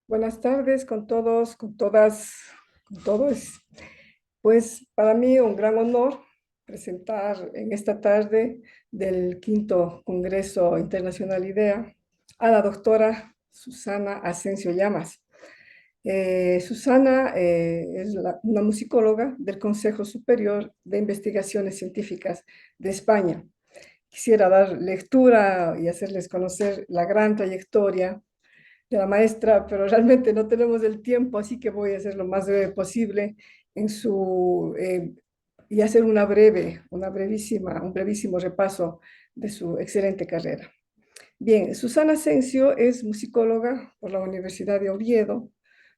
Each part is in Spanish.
Buenas tardes con todos, con todas, con todos. Pues para mí un gran honor presentar en esta tarde del quinto Congreso Internacional IDEA a la doctora Susana Asensio Llamas. Susana es una musicóloga del Consejo Superior de Investigaciones Científicas de España. Quisiera dar lectura y hacerles conocer la gran trayectoria de la maestra, pero realmente no tenemos el tiempo, así que voy a hacer lo más breve posible en y hacer un brevísimo repaso de su excelente carrera. Bien, Susana Asensio es musicóloga por la Universidad de Oviedo,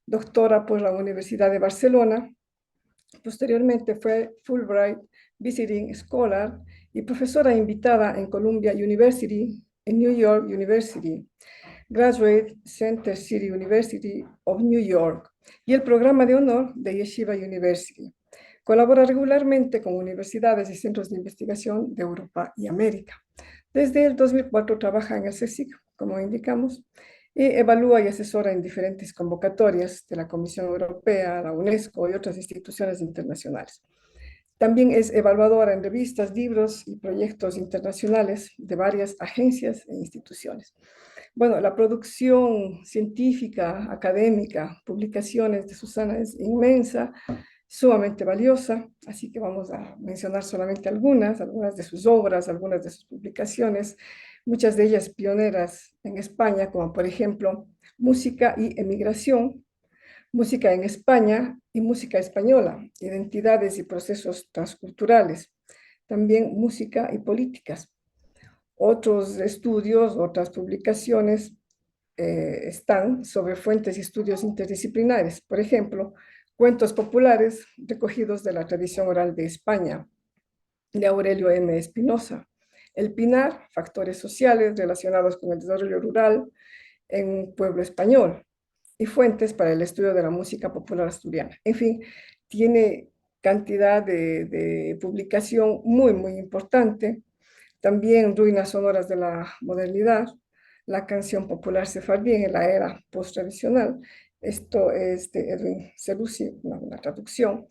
doctora por la Universidad de Barcelona. Posteriormente fue Fulbright Visiting Scholar y profesora invitada en Columbia University, en New York University, Graduate Center City University of New York y el programa de honor de Yeshiva University. Colabora regularmente con universidades y centros de investigación de Europa y América. Desde el 2004 trabaja en el CSIC, como indicamos, y evalúa y asesora en diferentes convocatorias de la Comisión Europea, la UNESCO y otras instituciones internacionales. También es evaluadora en revistas, libros y proyectos internacionales de varias agencias e instituciones. Bueno, la producción científica, académica, publicaciones de Susana es inmensa, sumamente valiosa, así que vamos a mencionar solamente algunas de sus obras, algunas de sus publicaciones, muchas de ellas pioneras en España, como por ejemplo Música y Emigración, Música en España y Música Española, Identidades y Procesos Transculturales, también Música y Políticas. Otros estudios, otras publicaciones están sobre fuentes y estudios interdisciplinares. Por ejemplo, cuentos populares recogidos de la tradición oral de España, de Aurelio M. Espinosa. El Pinar, factores sociales relacionados con el desarrollo rural en un pueblo español. Y fuentes para el estudio de la música popular asturiana. En fin, tiene cantidad de publicación muy importante. También Ruinas sonoras de la modernidad, la canción popular sefardí en la era post-tradicional. Esto es de Edwin Selusi, una traducción.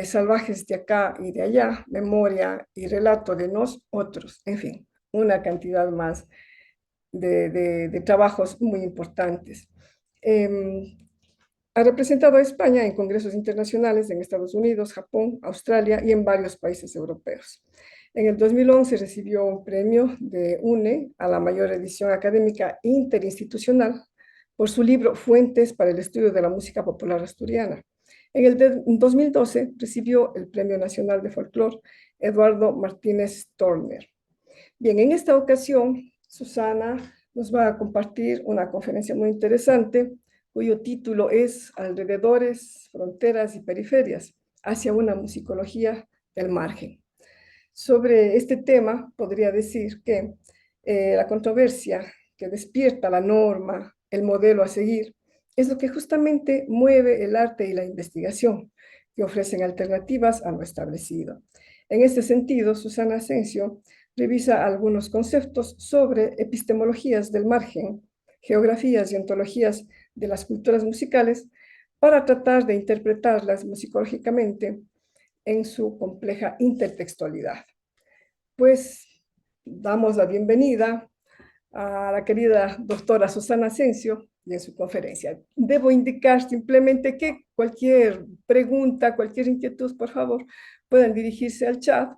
Salvajes de acá y de allá, memoria y relato de nosotros. En fin, una cantidad más de trabajos muy importantes. Ha representado a España en congresos internacionales en Estados Unidos, Japón, Australia y en varios países europeos. En el 2011 recibió un premio de UNE a la mayor edición académica interinstitucional por su libro Fuentes para el estudio de la música popular asturiana. En el 2012 recibió el Premio Nacional de Folclore Eduardo Martínez Torner. Bien, en esta ocasión, Susana nos va a compartir una conferencia muy interesante cuyo título es Alrededores, Fronteras y Periferias, hacia una musicología del margen. Sobre este tema, podría decir que la controversia que despierta la norma, el modelo a seguir, es lo que justamente mueve el arte y la investigación, que ofrecen alternativas a lo establecido. En este sentido, Susana Asensio revisa algunos conceptos sobre epistemologías del margen, geografías y ontologías de las culturas musicales para tratar de interpretarlas musicológicamente en su compleja intertextualidad. Pues damos la bienvenida a la querida doctora Susana Asensio y en su conferencia. Debo indicar simplemente que cualquier pregunta, cualquier inquietud, por favor, pueden dirigirse al chat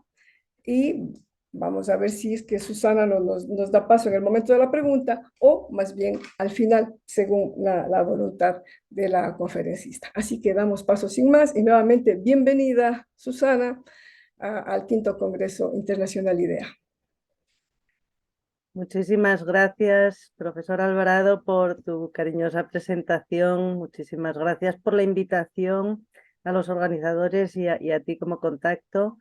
y vamos a ver si es que Susana nos da paso en el momento de la pregunta o más bien al final, según la voluntad de la conferencista. Así que damos paso sin más y nuevamente bienvenida, Susana, al quinto Congreso Internacional IDEA. Muchísimas gracias, profesor Alvarado, por tu cariñosa presentación. Muchísimas gracias por la invitación a los organizadores y a ti como contacto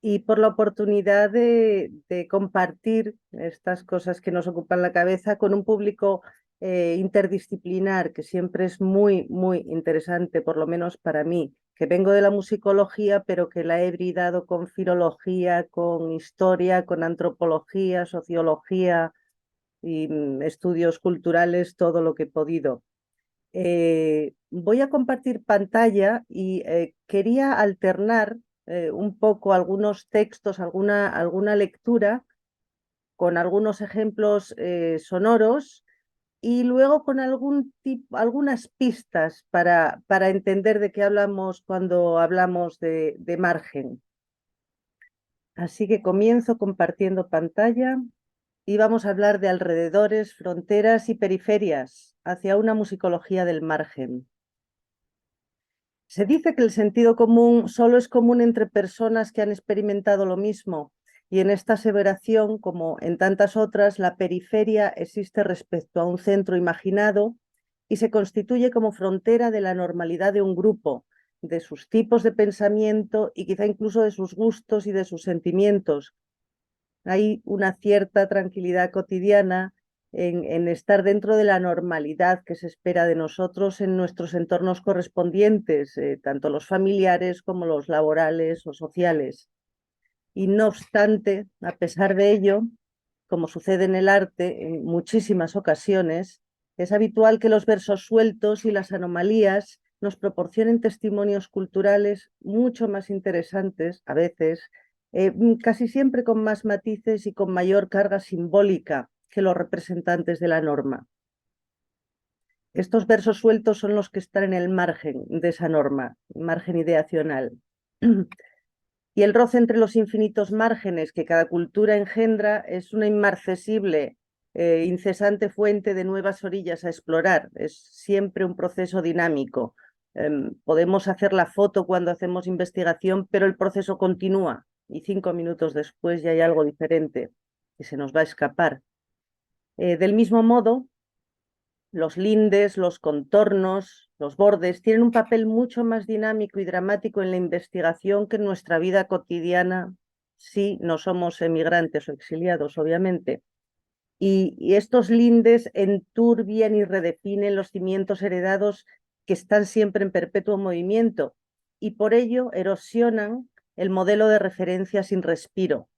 y por la oportunidad de compartir estas cosas que nos ocupan la cabeza con un público interdisciplinar, que siempre es muy interesante, por lo menos para mí, que vengo de la musicología, pero que la he bridado con filología, con historia, con antropología, sociología y estudios culturales, todo lo que he podido. Voy a compartir pantalla y quería alternar un poco algunos textos, alguna lectura con algunos ejemplos sonoros y luego con algunas pistas para entender de qué hablamos cuando hablamos de margen. Así que comienzo compartiendo pantalla y vamos a hablar de alrededores, fronteras y periferias hacia una musicología del margen. Se dice que el sentido común solo es común entre personas que han experimentado lo mismo, y en esta aseveración, como en tantas otras, la periferia existe respecto a un centro imaginado y se constituye como frontera de la normalidad de un grupo, de sus tipos de pensamiento y quizá incluso de sus gustos y de sus sentimientos. Hay una cierta tranquilidad cotidiana en estar dentro de la normalidad que se espera de nosotros en nuestros entornos correspondientes, tanto los familiares como los laborales o sociales. Y no obstante, a pesar de ello, como sucede en el arte en muchísimas ocasiones, es habitual que los versos sueltos y las anomalías nos proporcionen testimonios culturales mucho más interesantes, a veces, casi siempre con más matices y con mayor carga simbólica que los representantes de la norma. Estos versos sueltos son los que están en el margen de esa norma, margen ideacional. Y el roce entre los infinitos márgenes que cada cultura engendra es una inmarcesible, incesante fuente de nuevas orillas a explorar. Es siempre un proceso dinámico. Podemos hacer la foto cuando hacemos investigación, pero el proceso continúa y 5 minutos después ya hay algo diferente que se nos va a escapar. Del mismo modo, los lindes, los contornos, los bordes tienen un papel mucho más dinámico y dramático en la investigación que en nuestra vida cotidiana, si no somos emigrantes o exiliados, obviamente. Y estos lindes enturbian y redefinen los cimientos heredados que están siempre en perpetuo movimiento y por ello erosionan el modelo de referencia sin respiro.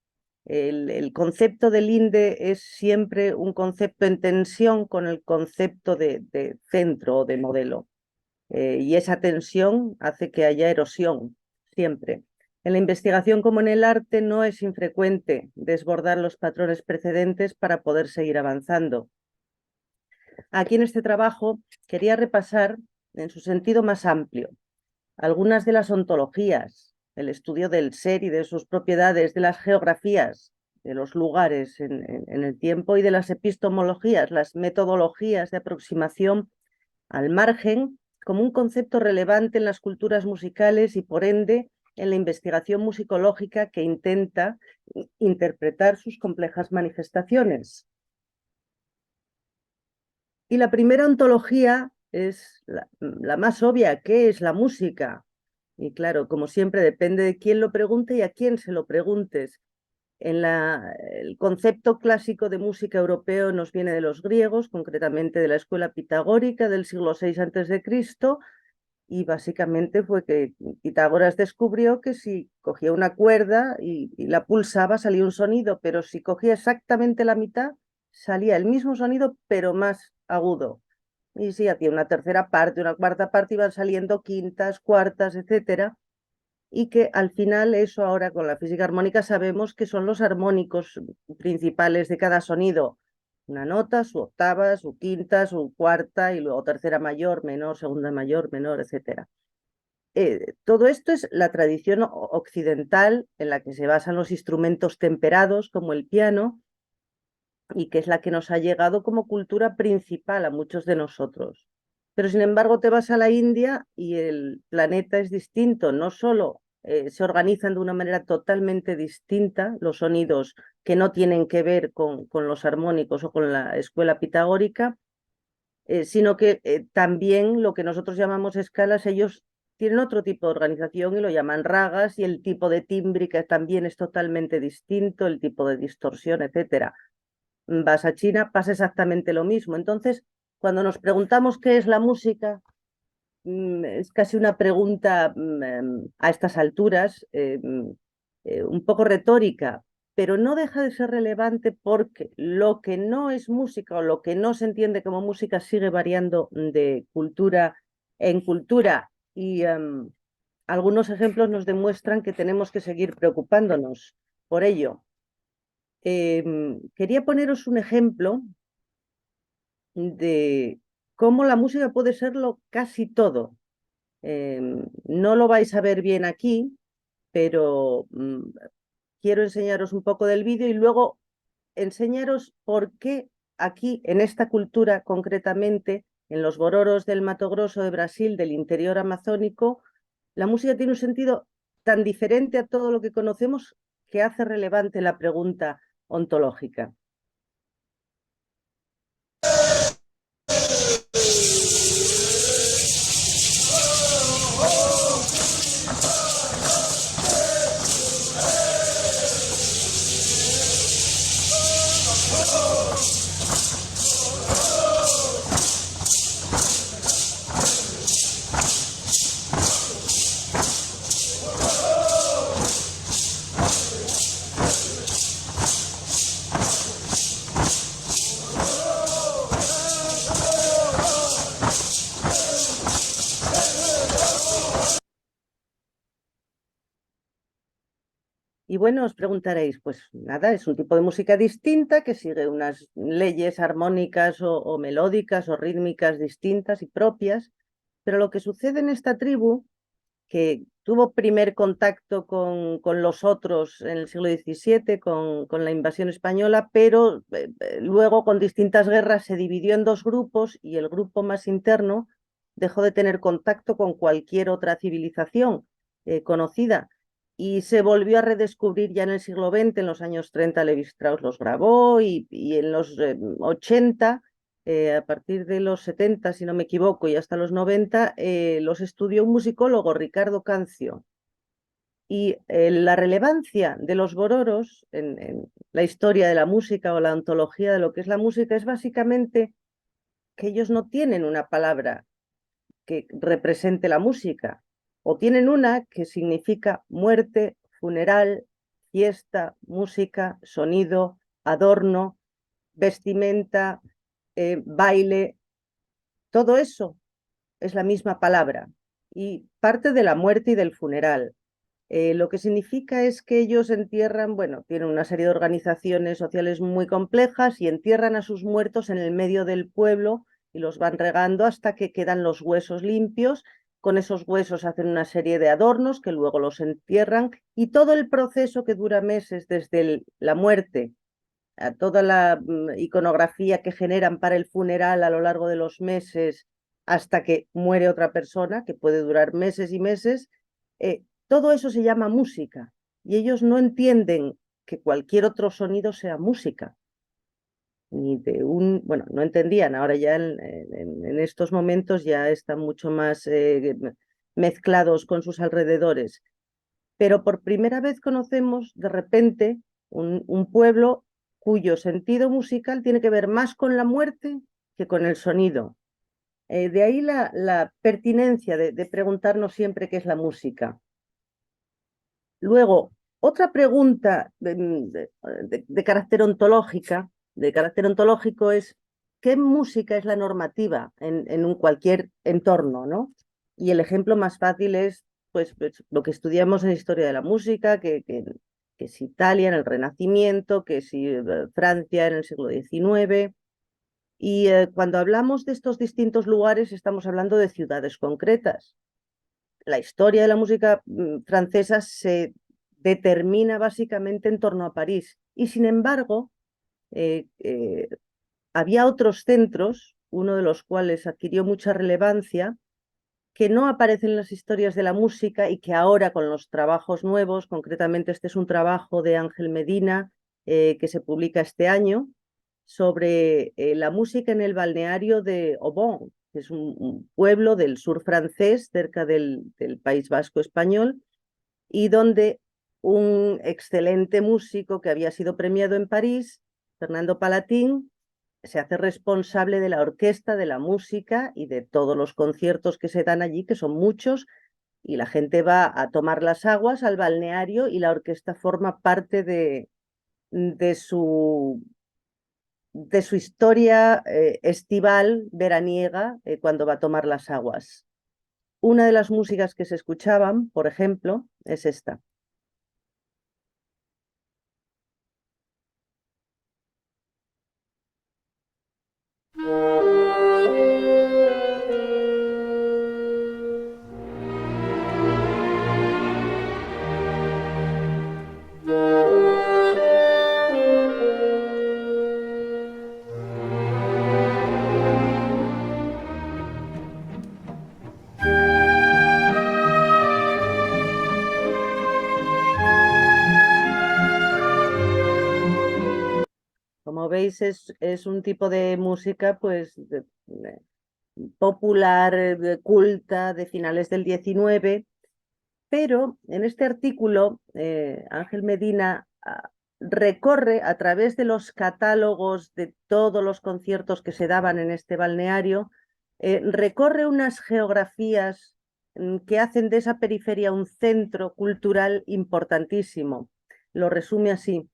El concepto de linde es siempre un concepto en tensión con el concepto de centro o de modelo. Y esa tensión hace que haya erosión, siempre. En la investigación como en el arte no es infrecuente desbordar los patrones precedentes para poder seguir avanzando. Aquí en este trabajo quería repasar, en su sentido más amplio, algunas de las ontologías, el estudio del ser y de sus propiedades, de las geografías, de los lugares en el tiempo y de las epistemologías, las metodologías de aproximación al margen como un concepto relevante en las culturas musicales y por ende en la investigación musicológica que intenta interpretar sus complejas manifestaciones. Y la primera ontología es la más obvia, ¿qué es la música? Y claro, como siempre, depende de quién lo pregunte y a quién se lo preguntes. El concepto clásico de música europeo nos viene de los griegos, concretamente de la escuela pitagórica del siglo VI a.C., y básicamente fue que Pitágoras descubrió que si cogía una cuerda y la pulsaba salía un sonido, pero si cogía exactamente la mitad salía el mismo sonido pero más agudo. Y si hacía una tercera parte, una cuarta parte, iban saliendo quintas, cuartas, etcétera. Y que al final eso ahora con la física armónica sabemos que son los armónicos principales de cada sonido. Una nota, su octava, su quinta, su cuarta y luego tercera mayor, menor, segunda mayor, menor, etcétera. Todo esto es la tradición occidental en la que se basan los instrumentos temperados como el piano y que es la que nos ha llegado como cultura principal a muchos de nosotros. Pero sin embargo te vas a la India y el planeta es distinto, no solo se organizan de una manera totalmente distinta los sonidos que no tienen que ver con los armónicos o con la escuela pitagórica, sino que también lo que nosotros llamamos escalas, ellos tienen otro tipo de organización y lo llaman ragas y el tipo de tímbrica también es totalmente distinto, el tipo de distorsión, etcétera. Vas a China, pasa exactamente lo mismo. Entonces, cuando nos preguntamos qué es la música, es casi una pregunta a estas alturas un poco retórica, pero no deja de ser relevante porque lo que no es música o lo que no se entiende como música sigue variando de cultura en cultura y algunos ejemplos nos demuestran que tenemos que seguir preocupándonos por ello. Quería poneros un ejemplo de cómo la música puede serlo casi todo. No lo vais a ver bien aquí, pero quiero enseñaros un poco del vídeo y luego enseñaros por qué aquí, en esta cultura concretamente, en los bororos del Mato Grosso de Brasil, del interior amazónico, la música tiene un sentido tan diferente a todo lo que conocemos que hace relevante la pregunta ontológica. Y bueno, os preguntaréis, pues nada, es un tipo de música distinta que sigue unas leyes armónicas o melódicas o rítmicas distintas y propias, pero lo que sucede en esta tribu, que tuvo primer contacto con los otros en el siglo XVII, con la invasión española, pero luego con distintas guerras se dividió en dos grupos y el grupo más interno dejó de tener contacto con cualquier otra civilización conocida y se volvió a redescubrir ya en el siglo XX, en los años 30 Levi Strauss los grabó y en los 80 a partir de los 70, si no me equivoco, y hasta los 90, los estudió un musicólogo, Ricardo Cancio. Y la relevancia de los bororos en la historia de la música o la ontología de lo que es la música es básicamente que ellos no tienen una palabra que represente la música, o tienen una que significa muerte, funeral, fiesta, música, sonido, adorno, vestimenta, baile. Todo eso es la misma palabra y parte de la muerte y del funeral. Lo que significa es que ellos entierran, bueno, tienen una serie de organizaciones sociales muy complejas y entierran a sus muertos en el medio del pueblo y los van regando hasta que quedan los huesos limpios. Con esos huesos hacen una serie de adornos que luego los entierran y todo el proceso que dura meses desde la muerte a toda la iconografía que generan para el funeral a lo largo de los meses hasta que muere otra persona, que puede durar meses y meses, todo eso se llama música y ellos no entienden que cualquier otro sonido sea música. Ni de bueno, no entendían, ahora ya en estos momentos ya están mucho más mezclados con sus alrededores. Pero por primera vez conocemos de repente un pueblo cuyo sentido musical tiene que ver más con la muerte que con el sonido. De ahí la pertinencia de preguntarnos siempre qué es la música. Luego, otra pregunta de carácter ontológico es ¿qué música es la normativa en cualquier entorno, ¿no? Y el ejemplo más fácil es pues, lo que estudiamos en historia de la música, que es Italia en el Renacimiento, que es Francia en el siglo XIX. Y cuando hablamos de estos distintos lugares estamos hablando de ciudades concretas. La historia de la música francesa se determina básicamente en torno a París. Y sin embargo, había otros centros, uno de los cuales adquirió mucha relevancia, que no aparecen en las historias de la música y que ahora con los trabajos nuevos, concretamente este es un trabajo de Ángel Medina que se publica este año, sobre la música en el balneario de Aubonne, que es un pueblo del sur francés, cerca del País Vasco español, y donde un excelente músico que había sido premiado en París, Fernando Palatín, se hace responsable de la orquesta, de la música y de todos los conciertos que se dan allí, que son muchos, y la gente va a tomar las aguas al balneario y la orquesta forma parte de de su historia estival, veraniega, cuando va a tomar las aguas. Una de las músicas que se escuchaban, por ejemplo, es esta. Como veis, es un tipo de música pues popular, culta, de finales del 19, pero en este artículo Ángel Medina recorre a través de los catálogos de todos los conciertos que se daban en este balneario, recorre unas geografías que hacen de esa periferia un centro cultural importantísimo. Lo resume así.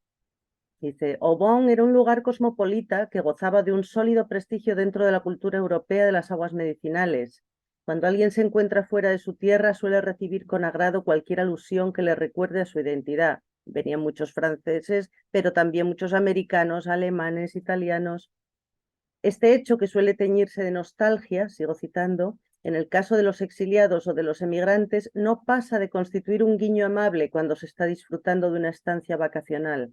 Dice, Obón era un lugar cosmopolita que gozaba de un sólido prestigio dentro de la cultura europea de las aguas medicinales. Cuando alguien se encuentra fuera de su tierra, suele recibir con agrado cualquier alusión que le recuerde a su identidad. Venían muchos franceses, pero también muchos americanos, alemanes, italianos. Este hecho, que suele teñirse de nostalgia, sigo citando, en el caso de los exiliados o de los emigrantes, no pasa de constituir un guiño amable cuando se está disfrutando de una estancia vacacional.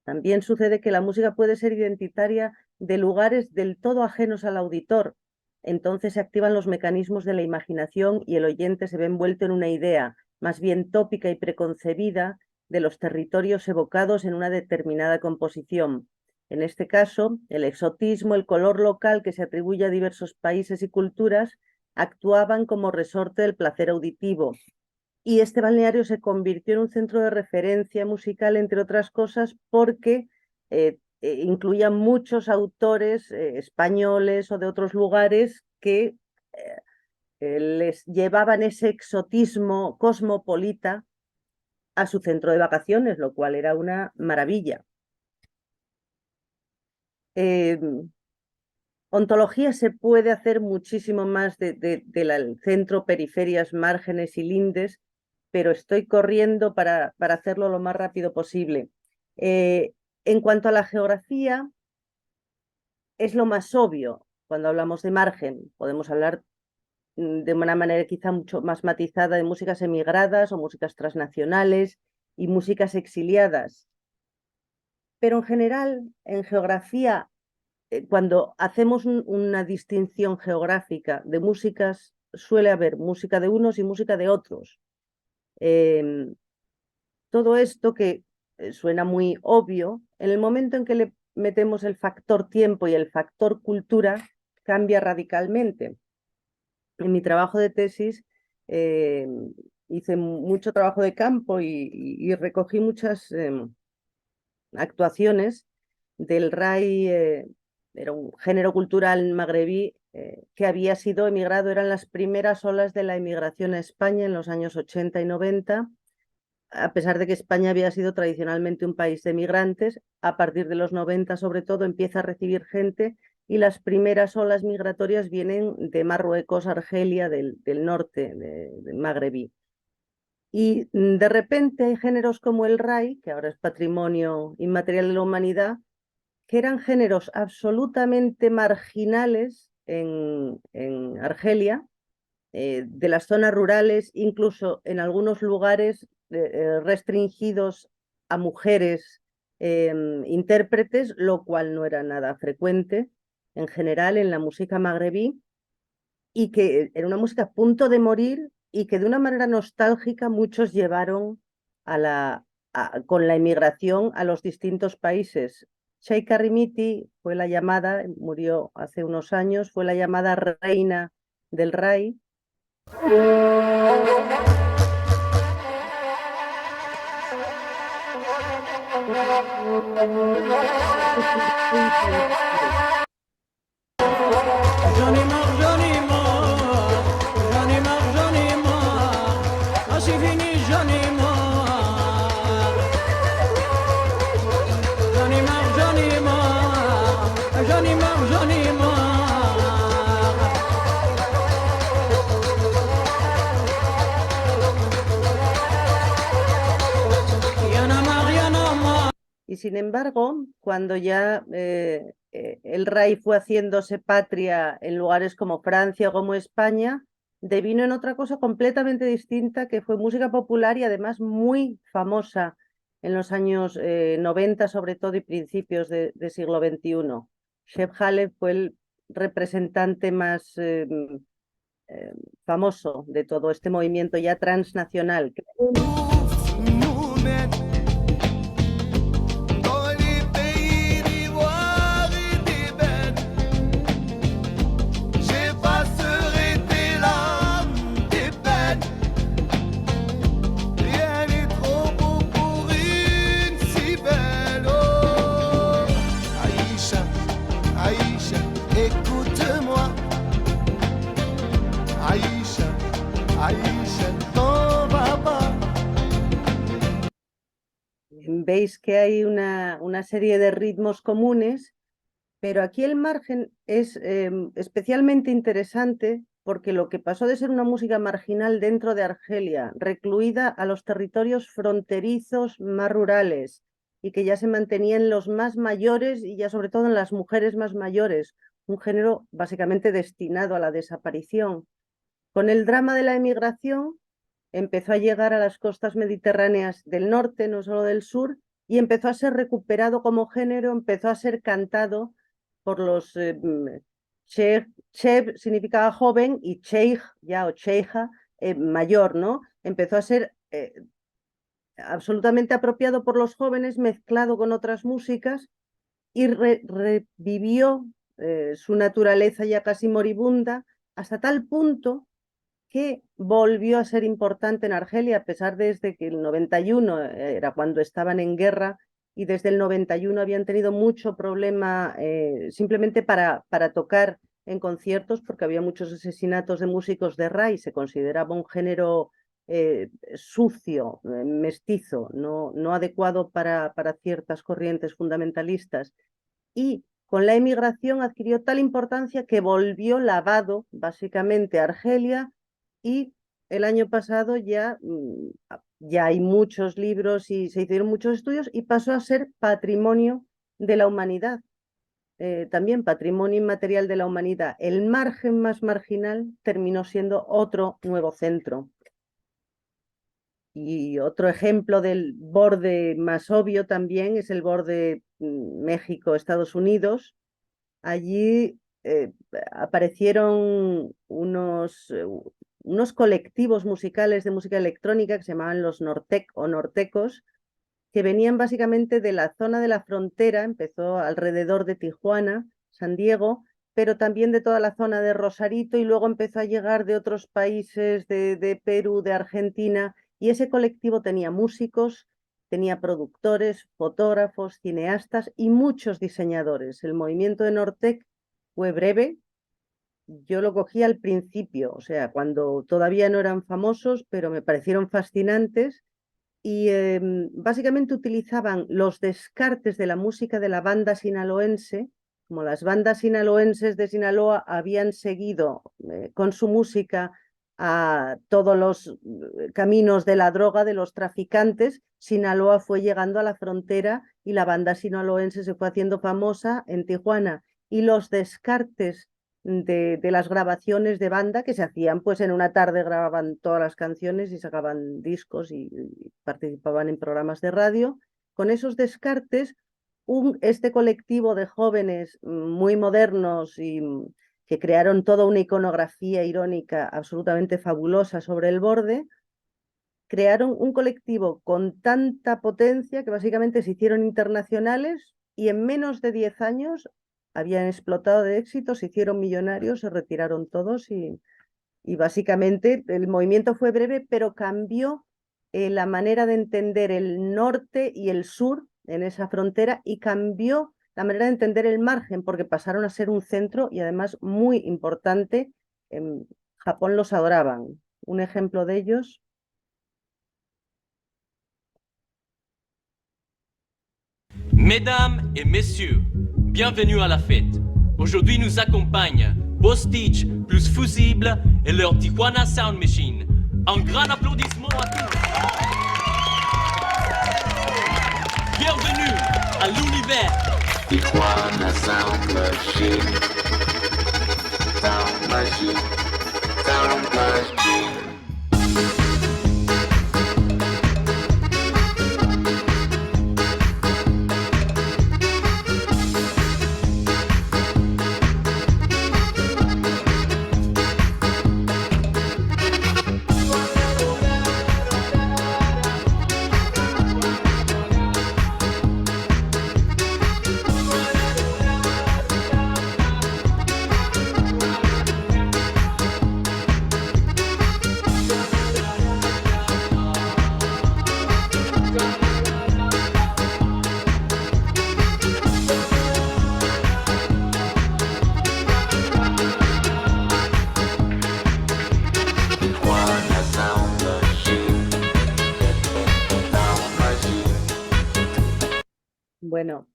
También sucede que la música puede ser identitaria de lugares del todo ajenos al auditor. Entonces se activan los mecanismos de la imaginación y el oyente se ve envuelto en una idea, más bien tópica y preconcebida, de los territorios evocados en una determinada composición. En este caso, el exotismo, el color local que se atribuye a diversos países y culturas, actuaban como resorte del placer auditivo. Y este balneario se convirtió en un centro de referencia musical, entre otras cosas, porque incluía muchos autores españoles o de otros lugares que les llevaban ese exotismo cosmopolita a su centro de vacaciones, lo cual era una maravilla. Ontología se puede hacer muchísimo más del centro, periferias, márgenes y lindes, pero estoy corriendo para hacerlo lo más rápido posible. En cuanto a la geografía, es lo más obvio. Cuando hablamos de margen, podemos hablar de una manera quizá mucho más matizada de músicas emigradas o músicas transnacionales y músicas exiliadas. Pero en general, en geografía, cuando hacemos una distinción geográfica de músicas, suele haber música de unos y música de otros. Todo esto que suena muy obvio, en el momento en que le metemos el factor tiempo y el factor cultura, cambia radicalmente. En mi trabajo de tesis hice mucho trabajo de campo y recogí muchas actuaciones del RAI, era un género cultural magrebí que había sido emigrado, eran las primeras olas de la emigración a España en los años 80 y 90, a pesar de que España había sido tradicionalmente un país de migrantes. A partir de los 90, sobre todo, empieza a recibir gente y las primeras olas migratorias vienen de Marruecos, Argelia, del norte, del magrebí. Y de repente hay géneros como el RAI, que ahora es Patrimonio Inmaterial de la Humanidad, que eran géneros absolutamente marginales en Argelia, de las zonas rurales, incluso en algunos lugares restringidos a mujeres intérpretes, lo cual no era nada frecuente en general en la música magrebí, y que era una música a punto de morir y que de una manera nostálgica muchos llevaron con la inmigración a los distintos países. Sheikha Rimiti fue la llamada, murió hace unos años, fue la llamada reina del RAI. Y sin embargo, cuando ya el RAI fue haciéndose patria en lugares como Francia o como España, devino en otra cosa completamente distinta, que fue música popular y además muy famosa en los años 90 sobre todo y principios de siglo XXI. Shep Halef fue el representante más famoso de todo este movimiento ya transnacional. Veis que hay una serie de ritmos comunes, pero aquí el margen es especialmente interesante porque lo que pasó de ser una música marginal dentro de Argelia, recluida a los territorios fronterizos más rurales y que ya se mantenía en los más mayores y ya sobre todo en las mujeres más mayores, un género básicamente destinado a la desaparición. Con el drama de la emigración, empezó a llegar a las costas mediterráneas del norte, no solo del sur, y empezó a ser recuperado como género, empezó a ser cantado por los Sheb significaba joven y Sheikh ya o Sheikha mayor, ¿no? Empezó a ser absolutamente apropiado por los jóvenes, mezclado con otras músicas y revivió su naturaleza ya casi moribunda hasta tal punto que volvió a ser importante en Argelia, a pesar desde que el 91 era cuando estaban en guerra y desde el 91 habían tenido mucho problema simplemente para tocar en conciertos porque había muchos asesinatos de músicos de RAI, se consideraba un género sucio, mestizo, no adecuado para ciertas corrientes fundamentalistas. Y con la emigración adquirió tal importancia que volvió lavado básicamente a Argelia. Y el año pasado ya hay muchos libros y se hicieron muchos estudios y pasó a ser patrimonio de la humanidad, también patrimonio inmaterial de la humanidad. El margen más marginal terminó siendo otro nuevo centro. Y otro ejemplo del borde más obvio también es el borde México-Estados Unidos. Allí aparecieron unos colectivos musicales de música electrónica que se llamaban los Nortec o Nortecos, que venían básicamente de la zona de la frontera, empezó alrededor de Tijuana, San Diego, pero también de toda la zona de Rosarito y luego empezó a llegar de otros países, de Perú, de Argentina, y ese colectivo tenía músicos, tenía productores, fotógrafos, cineastas y muchos diseñadores. El movimiento de Nortec fue breve. Yo lo cogí al principio, o sea, cuando todavía no eran famosos, pero me parecieron fascinantes y básicamente utilizaban los descartes de la música de la banda sinaloense, como las bandas sinaloenses de Sinaloa habían seguido con su música a todos los caminos de la droga de los traficantes. Sinaloa fue llegando a la frontera y la banda sinaloense se fue haciendo famosa en Tijuana y los descartes de las grabaciones de banda que se hacían, pues en una tarde grababan todas las canciones y sacaban discos y participaban en programas de radio. Con esos descartes, este colectivo de jóvenes muy modernos y que crearon toda una iconografía irónica absolutamente fabulosa sobre el borde, crearon un colectivo con tanta potencia que básicamente se hicieron internacionales y en menos de 10 años habían explotado de éxito, se hicieron millonarios, se retiraron todos y básicamente el movimiento fue breve, pero cambió la manera de entender el norte y el sur en esa frontera y cambió la manera de entender el margen porque pasaron a ser un centro y además muy importante. En Japón los adoraban. Un ejemplo de ellos. Mesdames et messieurs, bienvenue à la fête. Aujourd'hui nous accompagne Bostich plus Fusible et leur Tijuana Sound Machine. Un grand applaudissement à tous. Bienvenue à l'univers. Tijuana Sound Machine. Sound Machine. Sound Machine. Tijuana Sound Machine. Sound Machine. Bueno,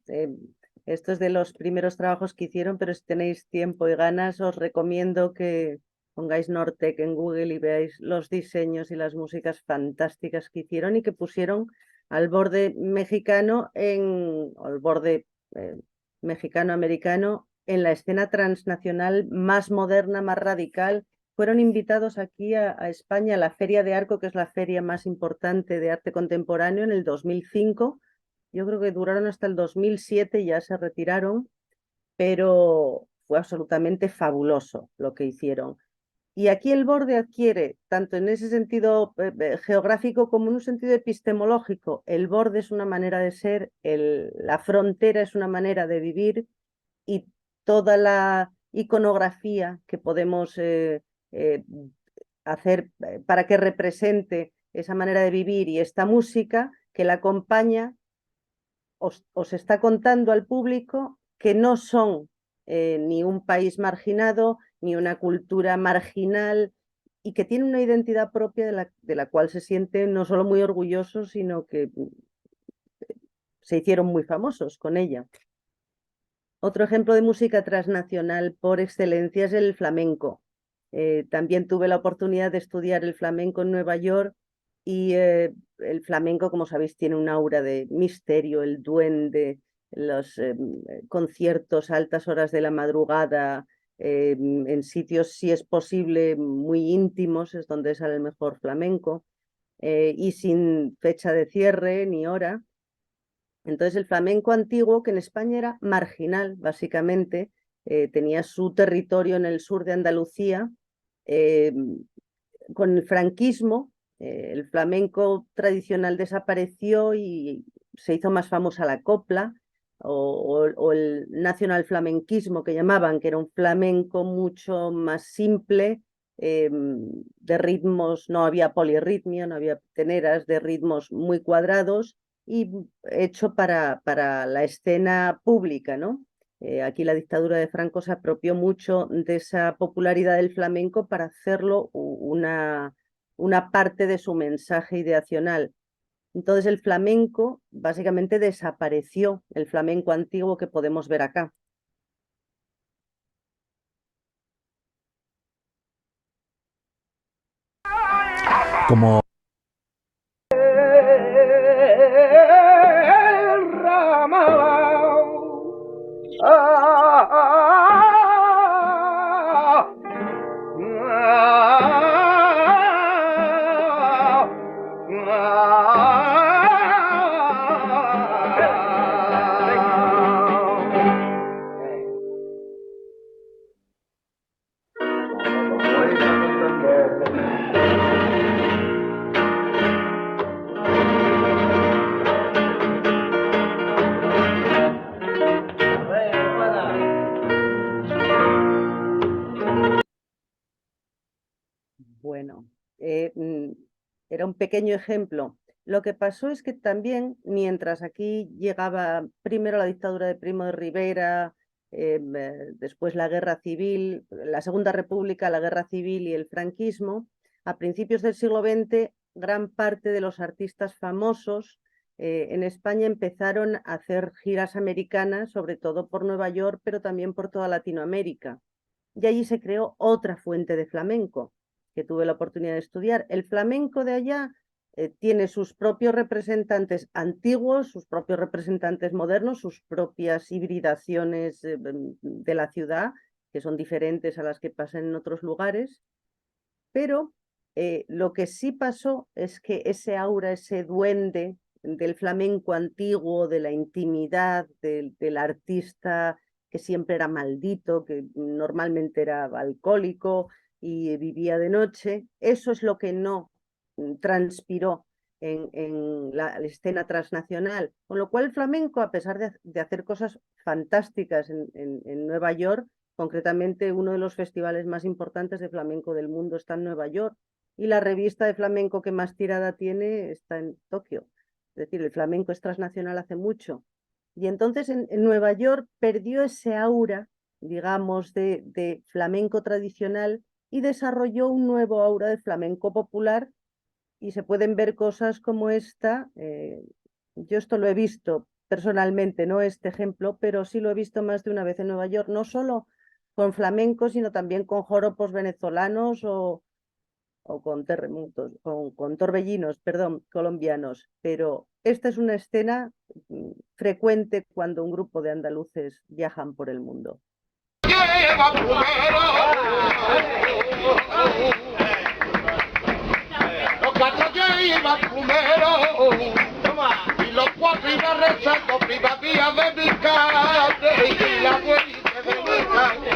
esto es de los primeros trabajos que hicieron, pero si tenéis tiempo y ganas, os recomiendo que pongáis Nortec en Google y veáis los diseños y las músicas fantásticas que hicieron y que pusieron al borde mexicano al borde mexicano-americano en la escena transnacional más moderna, más radical. Fueron invitados aquí a España a la Feria de Arco, que es la feria más importante de arte contemporáneo, en el 2005. Yo creo que duraron hasta el 2007 y ya se retiraron, pero fue absolutamente fabuloso lo que hicieron. Y aquí el borde adquiere, tanto en ese sentido geográfico como en un sentido epistemológico. El borde es una manera de ser, la frontera es una manera de vivir, y toda la iconografía que podemos hacer para que represente esa manera de vivir y esta música que la acompaña, os está contando al público que no son ni un país marginado, ni una cultura marginal, y que tienen una identidad propia de la cual se sienten no solo muy orgullosos, sino que se hicieron muy famosos con ella. Otro ejemplo de música transnacional por excelencia es el flamenco. También tuve la oportunidad de estudiar el flamenco en Nueva York, y el flamenco, como sabéis, tiene un aura de misterio, el duende, los conciertos a altas horas de la madrugada, en sitios, si es posible, muy íntimos, es donde sale el mejor flamenco, y sin fecha de cierre ni hora. Entonces el flamenco antiguo, que en España era marginal, básicamente, tenía su territorio en el sur de Andalucía. Con el franquismo, el flamenco tradicional desapareció y se hizo más famosa la copla o el nacional flamenquismo, que llamaban, que era un flamenco mucho más simple, de ritmos, no había polirritmia, no había teneras, de ritmos muy cuadrados y hecho para la escena pública, ¿no? Aquí la dictadura de Franco se apropió mucho de esa popularidad del flamenco para hacerlo una parte de su mensaje ideacional. Entonces el flamenco básicamente desapareció, el flamenco antiguo que podemos ver acá. Como Bueno, era un pequeño ejemplo. Lo que pasó es que también, mientras aquí llegaba primero la dictadura de Primo de Rivera, después la guerra civil, la Segunda República, la guerra civil y el franquismo, a principios del siglo XX, gran parte de los artistas famosos en España empezaron a hacer giras americanas, sobre todo por Nueva York, pero también por toda Latinoamérica. Y allí se creó otra fuente de flamenco que tuve la oportunidad de estudiar. El flamenco de allá tiene sus propios representantes antiguos, sus propios representantes modernos, sus propias hibridaciones de la ciudad, que son diferentes a las que pasan en otros lugares, pero lo que sí pasó es que ese aura, ese duende del flamenco antiguo, de la intimidad, del artista que siempre era maldito, que normalmente era alcohólico y vivía de noche, eso es lo que no transpiró en la escena transnacional, con lo cual el flamenco, a pesar de hacer cosas fantásticas en Nueva York, concretamente uno de los festivales más importantes de flamenco del mundo está en Nueva York, y la revista de flamenco que más tirada tiene está en Tokio. Es decir, el flamenco es transnacional hace mucho. Y entonces en Nueva York perdió ese aura, digamos, de flamenco tradicional y desarrolló un nuevo aura de flamenco popular, y se pueden ver cosas como esta. Yo esto lo he visto personalmente, no este ejemplo, pero sí lo he visto más de una vez en Nueva York, no solo con flamenco, sino también con joropos venezolanos o con terremotos, con torbellinos, perdón, colombianos. Pero esta es una escena frecuente cuando un grupo de andaluces viajan por el mundo. Los cuatro llevan primero, y los cuatro iban rezando privatía de mi calle y la muerte de mi calle.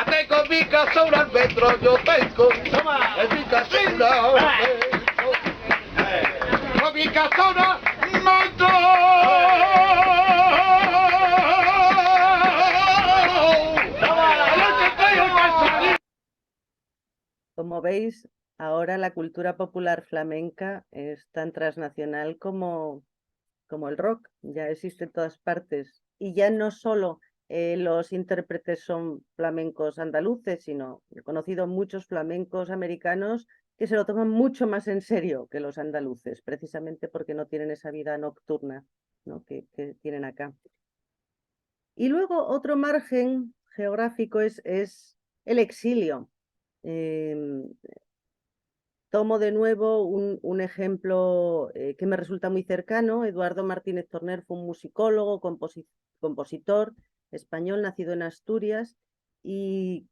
Tengo mi casona al metro, yo tengo en mi casona con mi casona metro. Como veis, ahora la cultura popular flamenca es tan transnacional como el rock, ya existe en todas partes. Y ya no solo los intérpretes son flamencos andaluces, sino he conocido muchos flamencos americanos que se lo toman mucho más en serio que los andaluces, precisamente porque no tienen esa vida nocturna, ¿no?, que tienen acá. Y luego otro margen geográfico es el exilio. Tomo de nuevo un ejemplo que me resulta muy cercano. Eduardo Martínez Torner fue un musicólogo, compositor español, nacido en Asturias, y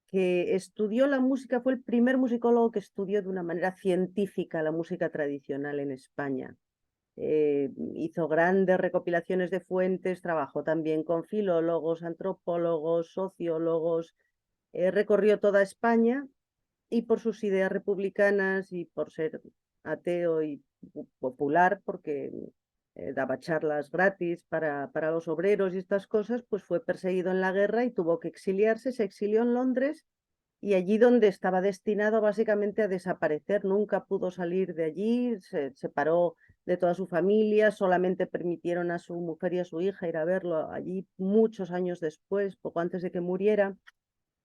que estudió la música, fue el primer musicólogo que estudió de una manera científica la música tradicional en España. Hizo grandes recopilaciones de fuentes, trabajó también con filólogos, antropólogos, sociólogos, recorrió toda España, y por sus ideas republicanas y por ser ateo y popular, porque daba charlas gratis para los obreros y estas cosas, pues fue perseguido en la guerra y tuvo que exiliarse. Se exilió en Londres, y allí donde estaba destinado básicamente a desaparecer, nunca pudo salir de allí, se separó de toda su familia, solamente permitieron a su mujer y a su hija ir a verlo allí muchos años después, poco antes de que muriera.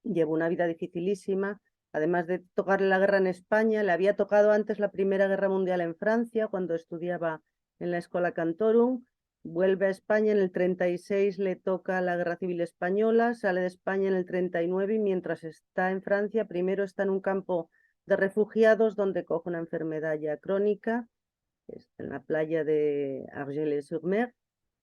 Llevó una vida dificilísima. Además de tocarle la guerra en España, le había tocado antes la Primera Guerra Mundial en Francia, cuando estudiaba en la Escola Cantorum. Vuelve a España en el 36, le toca la Guerra Civil Española, sale de España en el 39 y mientras está en Francia, primero está en un campo de refugiados donde coge una enfermedad ya crónica, en la playa de Argelès-sur-Mer,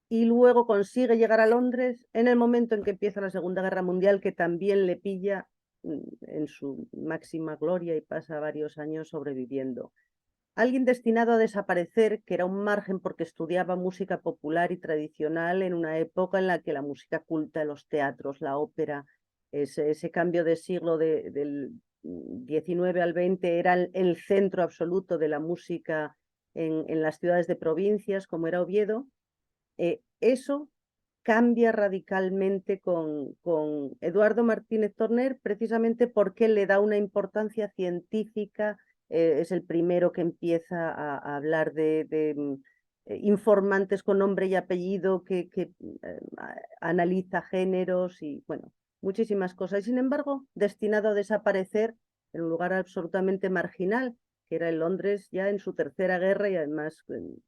y luego consigue llegar a Londres en el momento en que empieza la Segunda Guerra Mundial, que también le pilla en su máxima gloria y pasa varios años sobreviviendo. Alguien destinado a desaparecer, que era un margen porque estudiaba música popular y tradicional en una época en la que la música culta, los teatros, la ópera, ese cambio de siglo del 19 al 20 era el centro absoluto de la música en las ciudades de provincias, como era Oviedo. Eso cambia radicalmente con Eduardo Martínez Torner, precisamente porque le da una importancia científica. Es el primero que empieza a hablar de informantes con nombre y apellido, que analiza géneros y, bueno, muchísimas cosas. Y sin embargo, destinado a desaparecer en un lugar absolutamente marginal, que era en Londres ya en su tercera guerra y además con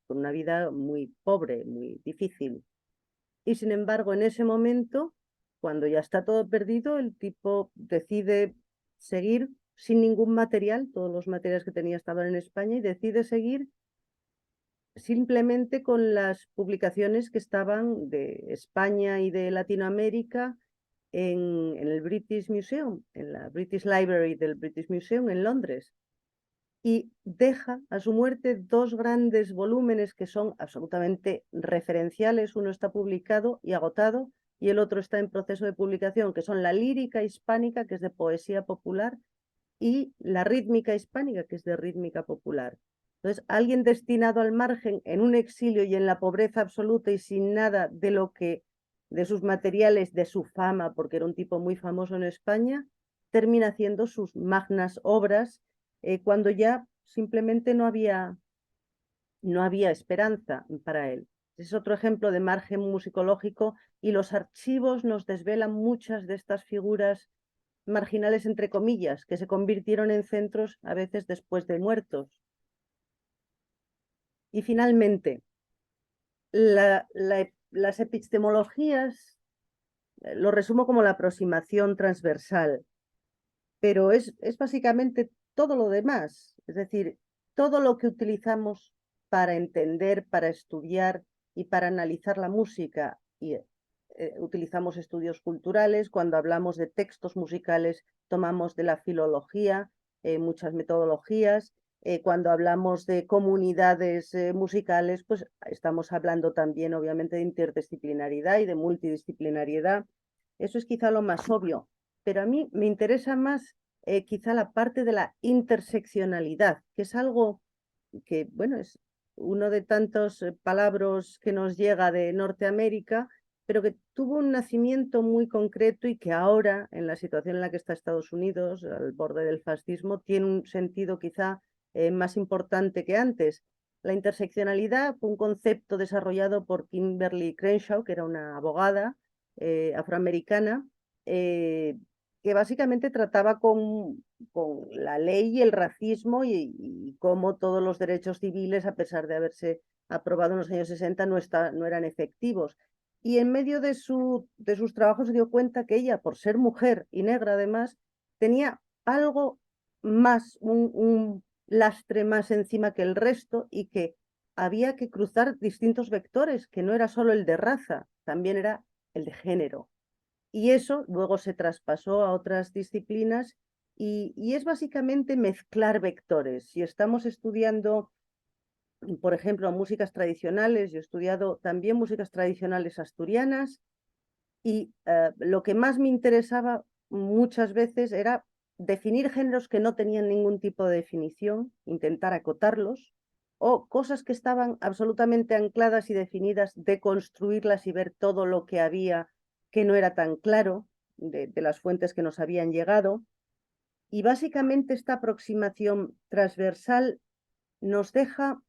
una vida muy pobre, muy difícil. Y sin embargo, en ese momento, cuando ya está todo perdido, el tipo decide seguir sin ningún material, todos los materiales que tenía estaban en España, y decide seguir simplemente con las publicaciones que estaban de España y de Latinoamérica en el British Museum, en la British Library del British Museum en Londres. Y deja a su muerte 2 grandes volúmenes que son absolutamente referenciales. Uno está publicado y agotado y el otro está en proceso de publicación, que son la lírica hispánica, que es de poesía popular, y la rítmica hispánica, que es de rítmica popular. Entonces, alguien destinado al margen, en un exilio y en la pobreza absoluta y sin nada de sus materiales, de su fama, porque era un tipo muy famoso en España, termina haciendo sus magnas obras cuando ya simplemente no había esperanza para él. Es otro ejemplo de margen musicológico, y los archivos nos desvelan muchas de estas figuras marginales, entre comillas, que se convirtieron en centros a veces después de muertos. Y finalmente, las epistemologías lo resumo como la aproximación transversal, pero es básicamente todo lo demás, es decir, todo lo que utilizamos para entender, para estudiar y para analizar la música. Y utilizamos estudios culturales, cuando hablamos de textos musicales tomamos de la filología muchas metodologías, cuando hablamos de comunidades musicales, pues estamos hablando también obviamente de interdisciplinaridad y de multidisciplinariedad. Eso es quizá lo más obvio, pero a mí me interesa más quizá la parte de la interseccionalidad, que es algo que, bueno, es uno de tantos palabras que nos llega de Norteamérica, pero que tuvo un nacimiento muy concreto y que ahora, en la situación en la que está Estados Unidos, al borde del fascismo, tiene un sentido quizá más importante que antes. La interseccionalidad fue un concepto desarrollado por Kimberly Crenshaw, que era una abogada afroamericana, que básicamente trataba con la ley y el racismo y cómo todos los derechos civiles, a pesar de haberse aprobado en los años 60, no eran efectivos. Y en medio de sus trabajos se dio cuenta que ella, por ser mujer y negra además, tenía algo más, un lastre más encima que el resto, y que había que cruzar distintos vectores, que no era solo el de raza, también era el de género. Y eso luego se traspasó a otras disciplinas y es básicamente mezclar vectores. Si estamos estudiando, por ejemplo, músicas tradicionales, yo he estudiado también músicas tradicionales asturianas, y lo que más me interesaba muchas veces era definir géneros que no tenían ningún tipo de definición, intentar acotarlos, o cosas que estaban absolutamente ancladas y definidas, deconstruirlas y ver todo lo que había que no era tan claro de las fuentes que nos habían llegado. Y básicamente esta aproximación transversal nos deja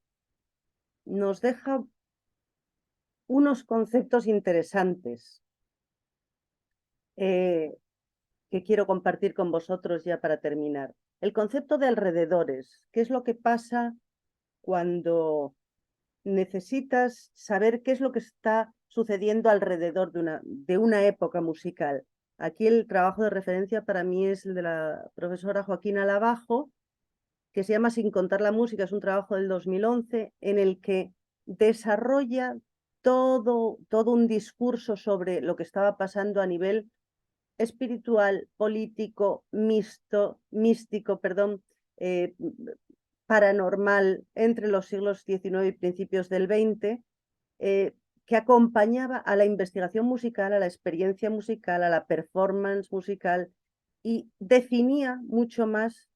unos conceptos interesantes que quiero compartir con vosotros ya para terminar. El concepto de alrededores. ¿Qué es lo que pasa cuando necesitas saber qué es lo que está sucediendo alrededor de una época musical? Aquí el trabajo de referencia para mí es el de la profesora Joaquina Lavajo, que se llama Sin contar la música. Es un trabajo del 2011 en el que desarrolla todo un discurso sobre lo que estaba pasando a nivel espiritual, político, místico, paranormal entre los siglos XIX y principios del XX, que acompañaba a la investigación musical, a la experiencia musical, a la performance musical, y definía mucho más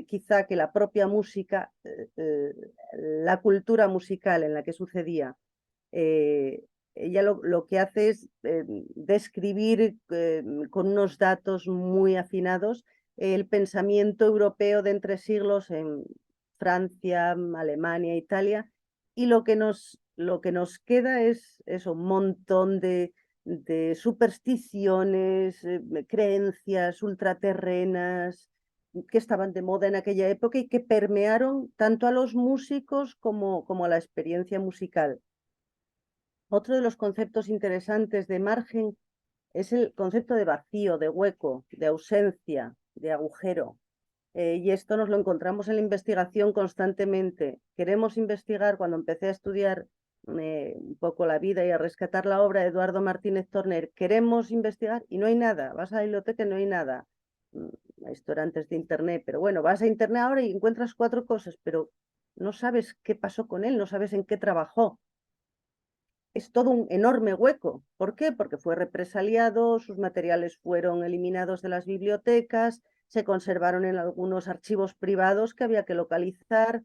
quizá que la propia música, la cultura musical en la que sucedía. Ella lo que hace es describir con unos datos muy afinados el pensamiento europeo de entre siglos en Francia, Alemania, Italia, y lo que nos queda es eso, un montón de supersticiones, creencias ultraterrenas que estaban de moda en aquella época y que permearon tanto a los músicos como a la experiencia musical. Otro de los conceptos interesantes de margen es el concepto de vacío, de hueco, de ausencia, de agujero. Y esto nos lo encontramos en la investigación constantemente. Queremos investigar, cuando empecé a estudiar un poco la vida y a rescatar la obra de Eduardo Martínez Torner, queremos investigar y no hay nada. Vas a la biblioteca y no hay nada. Esto era antes de Internet, pero bueno, vas a Internet ahora y encuentras 4 cosas, pero no sabes qué pasó con él, no sabes en qué trabajó. Es todo un enorme hueco. ¿Por qué? Porque fue represaliado, sus materiales fueron eliminados de las bibliotecas, se conservaron en algunos archivos privados que había que localizar.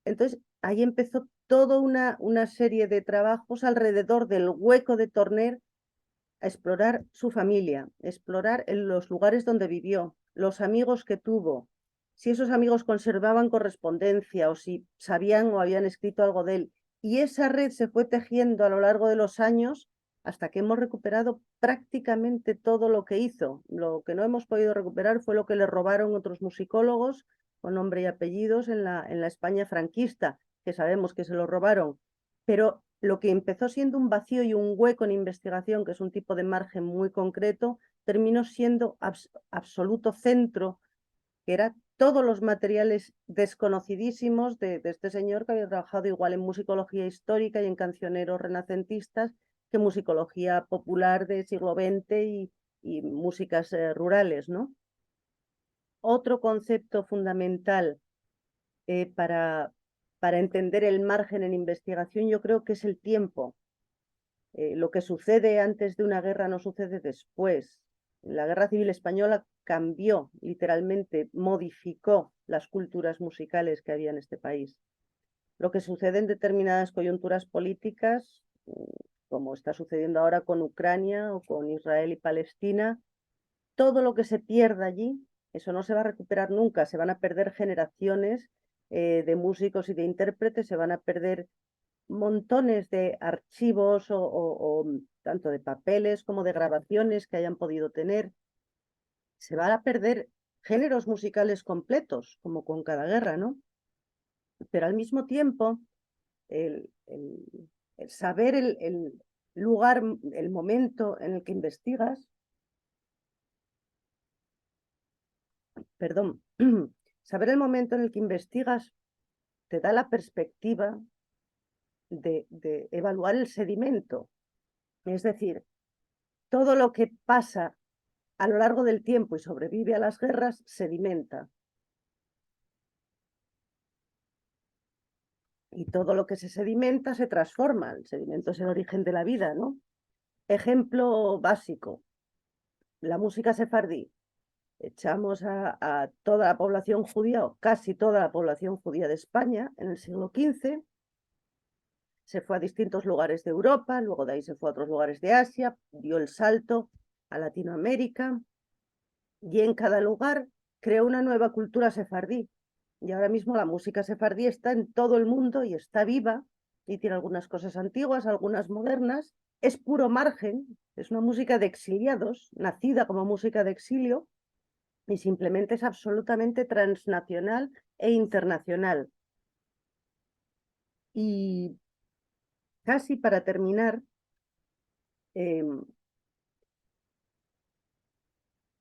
Entonces, ahí empezó toda una serie de trabajos alrededor del hueco de Torner, a explorar su familia, explorar en los lugares donde vivió, los amigos que tuvo, si esos amigos conservaban correspondencia o si sabían o habían escrito algo de él. Y esa red se fue tejiendo a lo largo de los años hasta que hemos recuperado prácticamente todo lo que hizo. Lo que no hemos podido recuperar fue lo que le robaron otros musicólogos con nombre y apellidos en la España franquista, que sabemos que se lo robaron. Pero lo que empezó siendo un vacío y un hueco en investigación, que es un tipo de margen muy concreto, terminó siendo absoluto centro, que era todos los materiales desconocidísimos de este señor, que había trabajado igual en musicología histórica y en cancioneros renacentistas que musicología popular del siglo XX y músicas rurales, ¿no? Otro concepto fundamental para entender el margen en investigación, yo creo que es el tiempo. Lo que sucede antes de una guerra no sucede después. La Guerra Civil Española cambió, literalmente, modificó las culturas musicales que había en este país. Lo que sucede en determinadas coyunturas políticas, como está sucediendo ahora con Ucrania o con Israel y Palestina, todo lo que se pierda allí, eso no se va a recuperar nunca, se van a perder generaciones de músicos y de intérpretes, se van a perder montones de archivos o tanto de papeles como de grabaciones que hayan podido tener. Se van a perder géneros musicales completos, como con cada guerra, ¿no? Pero al mismo tiempo, el saber el lugar, el momento en el que investigas, perdón, saber el momento en el que investigas te da la perspectiva de evaluar el sedimento. Es decir, todo lo que pasa a lo largo del tiempo y sobrevive a las guerras sedimenta. Y todo lo que se sedimenta se transforma. El sedimento es el origen de la vida, ¿no? Ejemplo básico, la música sefardí. Echamos a toda la población judía, o casi toda la población judía de España, en el siglo XV. Se fue a distintos lugares de Europa, luego de ahí se fue a otros lugares de Asia, dio el salto a Latinoamérica, y en cada lugar creó una nueva cultura sefardí. Y ahora mismo la música sefardí está en todo el mundo y está viva, y tiene algunas cosas antiguas, algunas modernas. Es puro margen, es una música de exiliados, nacida como música de exilio, y simplemente es absolutamente transnacional e internacional. Y casi para terminar, en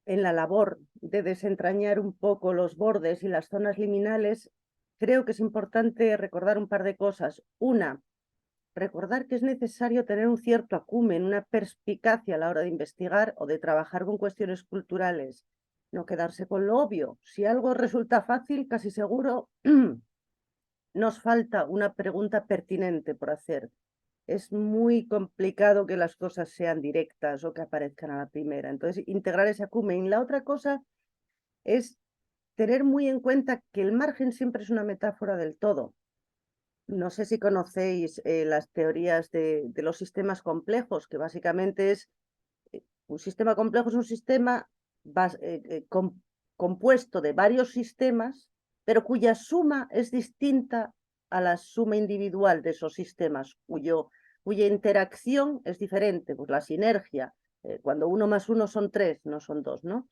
la labor de desentrañar un poco los bordes y las zonas liminales, creo que es importante recordar un par de cosas. Una, recordar que es necesario tener un cierto acumen, una perspicacia a la hora de investigar o de trabajar con cuestiones culturales. No quedarse con lo obvio. Si algo resulta fácil, casi seguro nos falta una pregunta pertinente por hacer. Es muy complicado que las cosas sean directas o que aparezcan a la primera. Entonces, integrar ese acumen. La otra cosa es tener muy en cuenta que el margen siempre es una metáfora del todo. No sé si conocéis las teorías de los sistemas complejos, que básicamente es un sistema complejo, es un sistema compuesto de varios sistemas, pero cuya suma es distinta a la suma individual de esos sistemas, cuya interacción es diferente, pues la sinergia, cuando 1 más 1 son 3, no son 2, ¿no?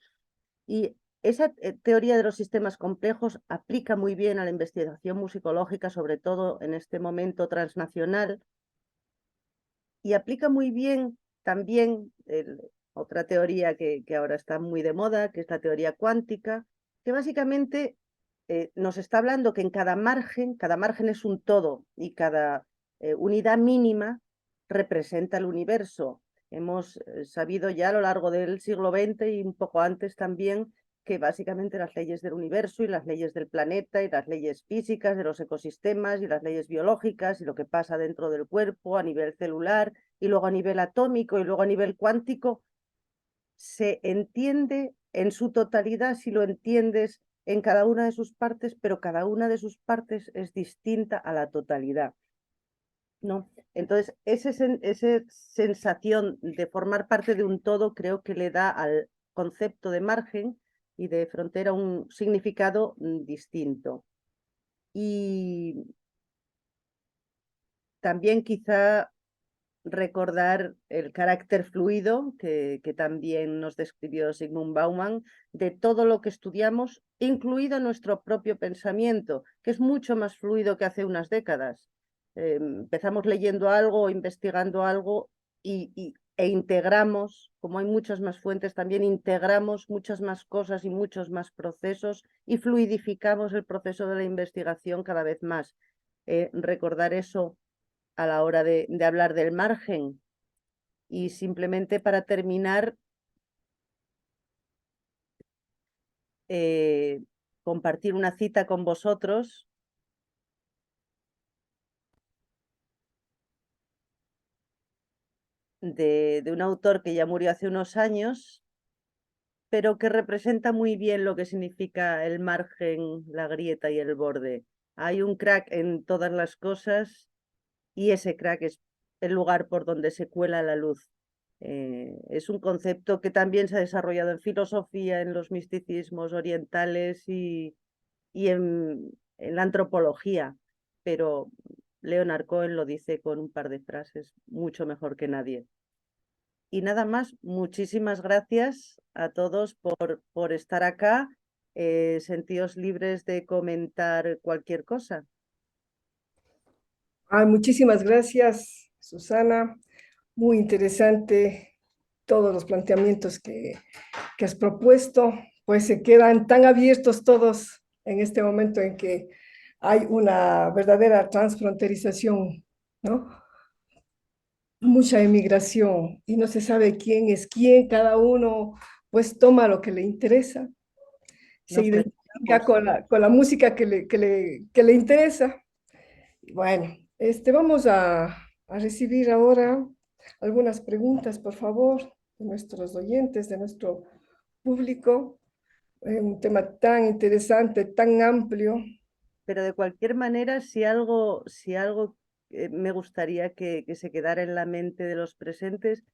Y esa teoría de los sistemas complejos aplica muy bien a la investigación musicológica, sobre todo en este momento transnacional, y aplica muy bien también otra teoría que ahora está muy de moda, que es la teoría cuántica, que básicamente nos está hablando que en cada margen es un todo y cada unidad mínima representa el universo. Hemos sabido ya a lo largo del siglo XX y un poco antes también que básicamente las leyes del universo y las leyes del planeta y las leyes físicas de los ecosistemas y las leyes biológicas y lo que pasa dentro del cuerpo a nivel celular y luego a nivel atómico y luego a nivel cuántico se entiende en su totalidad si lo entiendes en cada una de sus partes, pero cada una de sus partes es distinta a la totalidad, ¿no? Entonces, esa sensación de formar parte de un todo creo que le da al concepto de margen y de frontera un significado distinto. Y también quizá recordar el carácter fluido que también nos describió Zygmunt Bauman de todo lo que estudiamos, incluido nuestro propio pensamiento, que es mucho más fluido que hace unas décadas. Empezamos leyendo algo, investigando algo e integramos, como hay muchas más fuentes, también integramos muchas más cosas y muchos más procesos y fluidificamos el proceso de la investigación cada vez más. Recordar eso a la hora de hablar del margen. Y simplemente para terminar, compartir una cita con vosotros de un autor que ya murió hace unos años, pero que representa muy bien lo que significa el margen, la grieta y el borde. Hay un crack en todas las cosas y ese crack es el lugar por donde se cuela la luz. Es un concepto que también se ha desarrollado en filosofía, en los misticismos orientales y en la antropología, pero Leonard Cohen lo dice con un par de frases mucho mejor que nadie. Y nada más, muchísimas gracias a todos por estar acá. Sentíos libres de comentar cualquier cosa. Muchísimas gracias, Susana. Muy interesante todos los planteamientos que has propuesto, pues se quedan tan abiertos todos en este momento en que hay una verdadera transfronterización, ¿no? Mucha emigración y no se sabe quién es quién, cada uno pues toma lo que le interesa, se Nos identifica con la música que le interesa. Bueno, vamos a recibir ahora algunas preguntas, por favor, de nuestros oyentes, de nuestro público. Un tema tan interesante, tan amplio. Pero de cualquier manera, si algo me gustaría que se quedara en la mente de los presentes,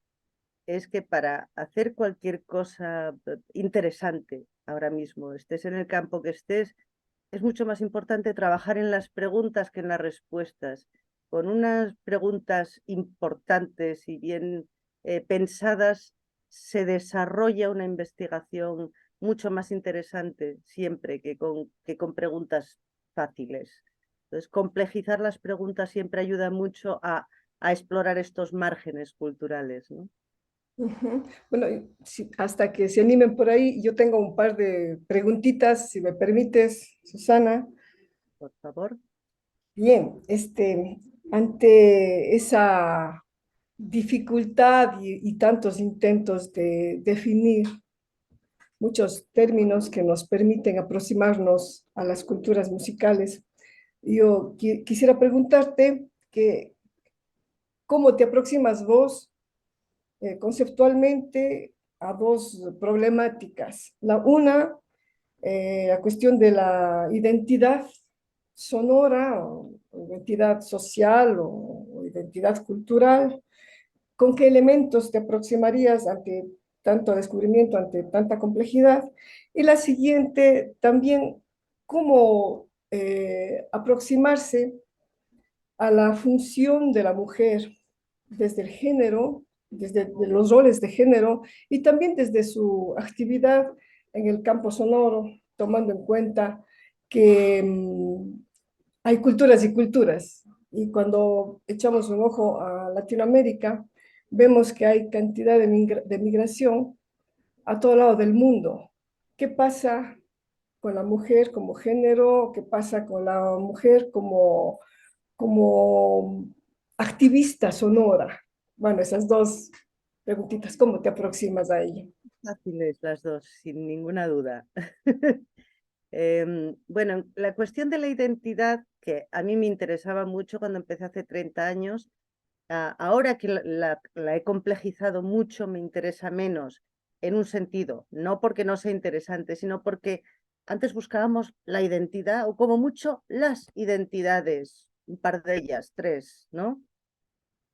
es que para hacer cualquier cosa interesante ahora mismo, estés en el campo que estés, es mucho más importante trabajar en las preguntas que en las respuestas. Con unas preguntas importantes y bien pensadas, se desarrolla una investigación mucho más interesante siempre que con preguntas fáciles. Entonces, complejizar las preguntas siempre ayuda mucho a explorar estos márgenes culturales, ¿no? Bueno, hasta que se animen por ahí, yo tengo un par de preguntitas, si me permites, Susana. Por favor. Bien, ante esa dificultad y tantos intentos de definir muchos términos que nos permiten aproximarnos a las culturas musicales, yo quisiera preguntarte que, ¿cómo te aproximas vos conceptualmente a dos problemáticas? Una, la cuestión de la identidad sonora o identidad social o identidad cultural. ¿Con qué elementos te aproximarías ante tanto descubrimiento, ante tanta complejidad? Y la siguiente, también, ¿cómo aproximarse a la función de la mujer desde el género, desde los roles de género y también desde su actividad en el campo sonoro, tomando en cuenta que hay culturas y culturas? Y cuando echamos un ojo a Latinoamérica, vemos que hay cantidad de migración a todo lado del mundo. ¿Qué pasa con la mujer como género? ¿Qué pasa con la mujer como activista sonora? Bueno, esas dos preguntitas, ¿cómo te aproximas a ello? Fáciles las dos, sin ninguna duda. Bueno, la cuestión de la identidad, que a mí me interesaba mucho cuando empecé hace 30 años, ahora que la he complejizado mucho, me interesa menos, en un sentido, no porque no sea interesante, sino porque antes buscábamos la identidad, o como mucho las identidades, un par de ellas, tres, ¿no?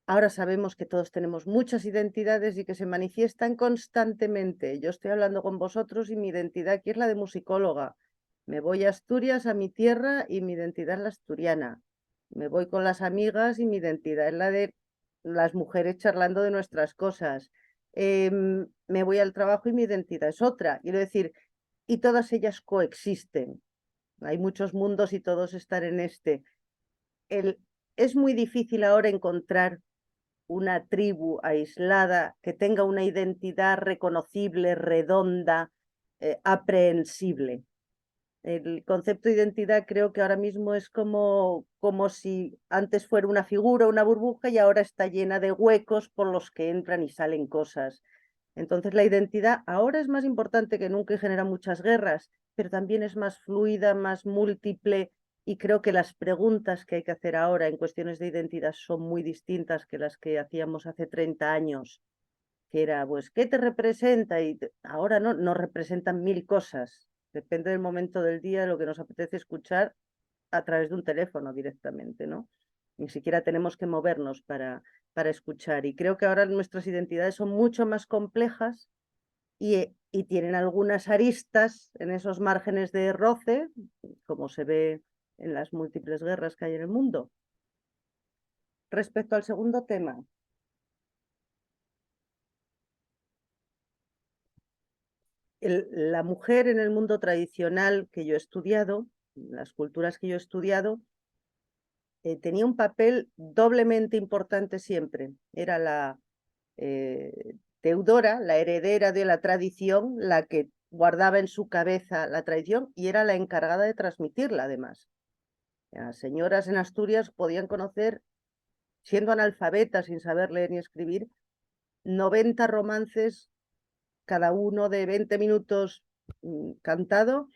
Ahora sabemos que todos tenemos muchas identidades y que se manifiestan constantemente. Yo estoy hablando con vosotros y mi identidad aquí es la de musicóloga. Me voy a Asturias, a mi tierra, y mi identidad es la asturiana. Me voy con las amigas y mi identidad es la de las mujeres charlando de nuestras cosas. Me voy al trabajo y mi identidad es otra. Quiero decir, y todas ellas coexisten. Hay muchos mundos y todos están en este. Es muy difícil ahora encontrar una tribu aislada que tenga una identidad reconocible, redonda, aprehensible. El concepto de identidad creo que ahora mismo es como si antes fuera una figura, una burbuja, y ahora está llena de huecos por los que entran y salen cosas. Entonces la identidad ahora es más importante que nunca y genera muchas guerras, pero también es más fluida, más múltiple, y creo que las preguntas que hay que hacer ahora en cuestiones de identidad son muy distintas que las que hacíamos hace 30 años, que era, pues, ¿qué te representa? Y ahora no, nos representan 1000 cosas. Depende del momento del día, lo que nos apetece escuchar a través de un teléfono directamente, ¿no? Ni siquiera tenemos que movernos para escuchar. Y creo que ahora nuestras identidades son mucho más complejas y tienen algunas aristas en esos márgenes de roce, como se ve en las múltiples guerras que hay en el mundo. Respecto al segundo tema, la mujer en el mundo tradicional que yo he estudiado, las culturas que yo he estudiado, tenía un papel doblemente importante siempre. Era la deudora, la heredera de la tradición, la que guardaba en su cabeza la tradición y era la encargada de transmitirla, además. Las señoras en Asturias podían conocer, siendo analfabetas, sin saber leer ni escribir, 90 romances, cada uno de 20 minutos cantado,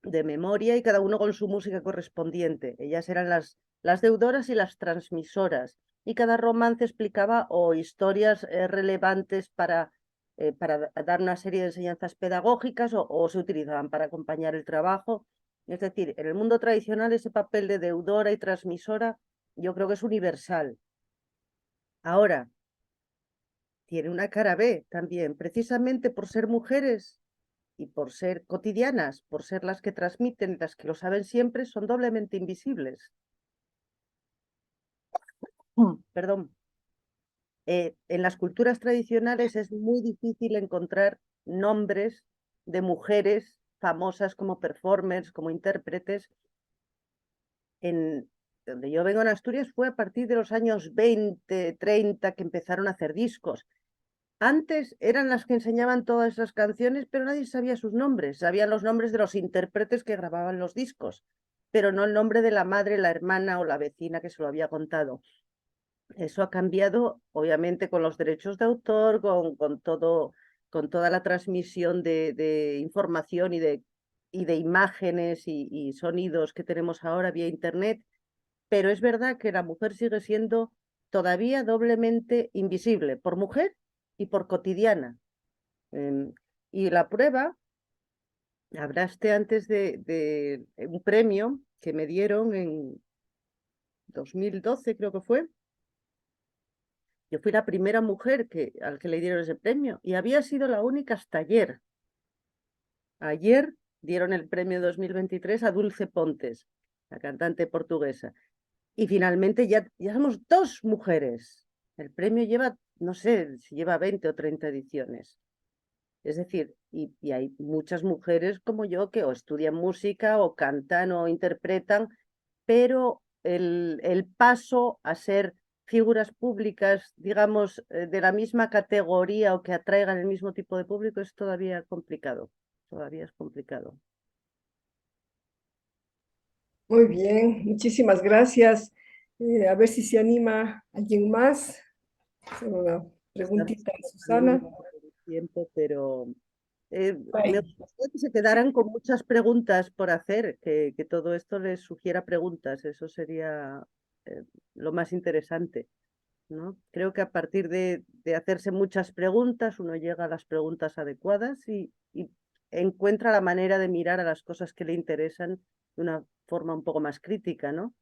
de memoria, y cada uno con su música correspondiente. Ellas eran las deudoras y las transmisoras, y cada romance explicaba o historias relevantes para dar una serie de enseñanzas pedagógicas o se utilizaban para acompañar el trabajo. Es decir, en el mundo tradicional ese papel de deudora y transmisora yo creo que es universal. Ahora, tiene una cara B también, precisamente por ser mujeres y por ser cotidianas, por ser las que transmiten, las que lo saben siempre, son doblemente invisibles. Perdón. En las culturas tradicionales es muy difícil encontrar nombres de mujeres famosas como performers, como intérpretes. Donde yo vengo en Asturias fue a partir de los años 20, 30 que empezaron a hacer discos. Antes eran las que enseñaban todas esas canciones, pero nadie sabía sus nombres. Sabían los nombres de los intérpretes que grababan los discos, pero no el nombre de la madre, la hermana o la vecina que se lo había contado. Eso ha cambiado, obviamente, con los derechos de autor, con toda la transmisión de información y de imágenes y sonidos que tenemos ahora vía Internet, pero es verdad que la mujer sigue siendo todavía doblemente invisible, por mujer y por cotidiana. Y la prueba, hablaste antes de un premio que me dieron en 2012, creo que fue. Yo fui la primera mujer al que le dieron ese premio y había sido la única hasta ayer. Ayer dieron el premio 2023 a Dulce Pontes, la cantante portuguesa. Y finalmente ya somos 2 mujeres. El premio lleva, no sé si lleva 20 o 30 ediciones. Es decir, y hay muchas mujeres como yo que o estudian música o cantan o interpretan, pero el paso a ser figuras públicas, digamos, de la misma categoría o que atraigan el mismo tipo de público es todavía complicado. Todavía es complicado. Muy bien, muchísimas gracias. A ver si se anima alguien más. Hacer una preguntita a Susana. Tiempo, pero me Bueno, gustaría que se quedaran con muchas preguntas por hacer, que todo esto les sugiera preguntas. Eso sería lo más interesante, ¿no? Creo que a partir de hacerse muchas preguntas, uno llega a las preguntas adecuadas y encuentra la manera de mirar a las cosas que le interesan de una forma un poco más crítica, ¿no?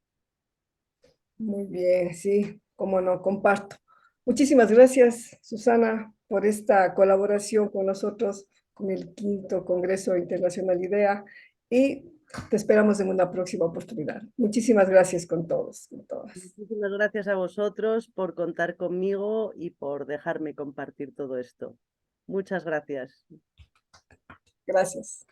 muy bien, sí, cómo no, comparto. Muchísimas gracias, Susana, por esta colaboración con nosotros, con el quinto Congreso Internacional IDEA, y te esperamos en una próxima oportunidad. Muchísimas gracias con todos, con todas. Muchísimas gracias a vosotros por contar conmigo y por dejarme compartir todo esto. Muchas gracias. Gracias.